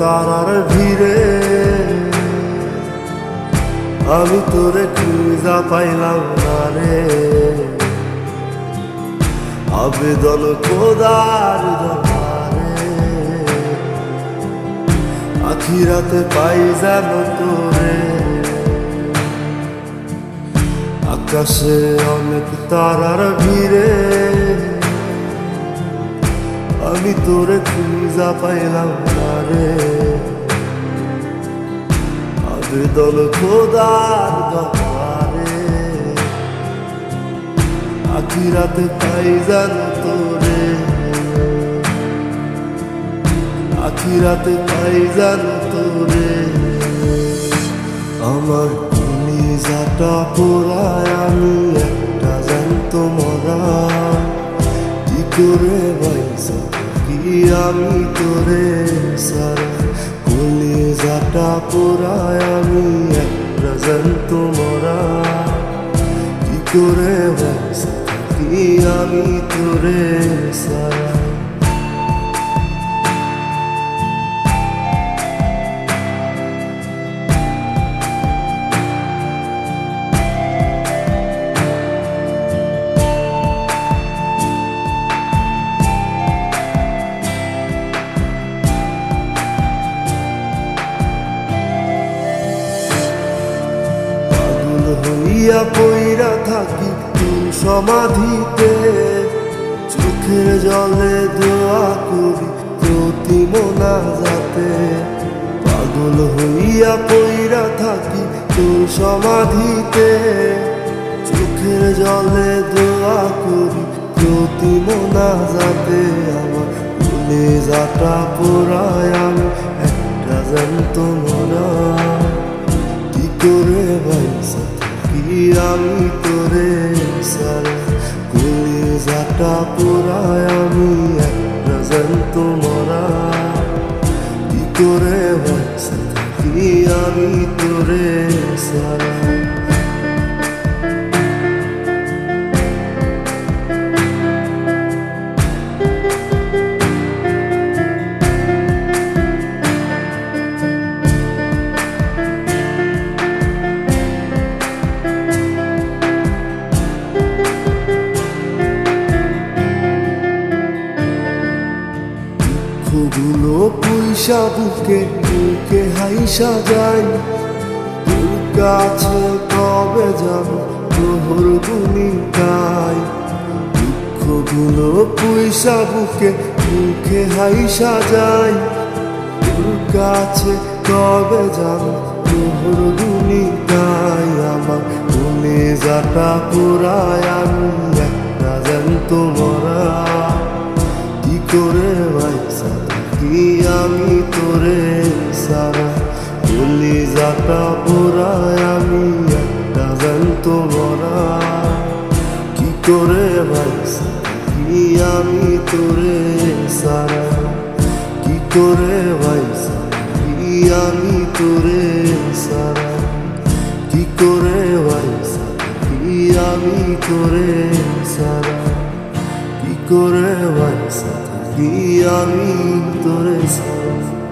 তারার ভিড়ে আমি তোরে খুঁজা পাইলাম না রে। আবেদন খোদার দরবারে আখিরাতে পাই যেন তোরে। আকাশে অনেক তারার ভিড়ে আমি তোরে খুঁজা পাইলাম না রে। আবেদন খোদার দরবারে আখিরাতে পাই যেন তোরে। আখিরাতে পাই যেন তোরে। আমার কলিজাটা পোড়ায় আমি একটা জ্যান্ত মরা। কি করে বাইসা কি আমি তোরে সারা। কলিজাটা পোড়ায় আমি একটা জ্যান্ত মরা। কি করে বাইসা কি আমি তোরে সারা। হইয়া পইরা থাকি তুই সমাধিতে। চোখের জলে দোয়া করি প্রতি মোনাজাতে। পাগল হইয়া পইরা থাকি তুই সমাধিতে। চোখের জলে দোয়া করি প্রতি মোনাজাতে। আমার কলিজাটা পোড়ায় আমি একটা জ্যান্ত মরা। কি করে বাইসা কি আমি তোরে সারা। কলিজাটা পোড়ায় আমি একটা জ্যান্ত মরা। কি করে বাইসা কি আমি তোরে সারা। গুলো পয়সা বুকে বুকে হাইসা যাই। তোর কাছে কবে যাব তোর গুণিতাই। দুঃখগুলো পয়সা বুকে বুকে হাইসা যাই। তোর কাছে কবে যাব তোর গুণিতাই। আমার কলিজাটা পোড়ায় আমি একটা জ্যান্ত মরা। কি করে বাইসা কি আমি তোরে সারা। কলিজাটা পোড়ায় আমি একটা জ্যান্ত মরা। কি করে বাইসা কি আমি তোরে সারা। কি করে বাইসা কি আমি তোরে সারা। কি করে বাইসা কি আমি তোরে সারা। কি করে বাইসা কি আমি তোরে সারা।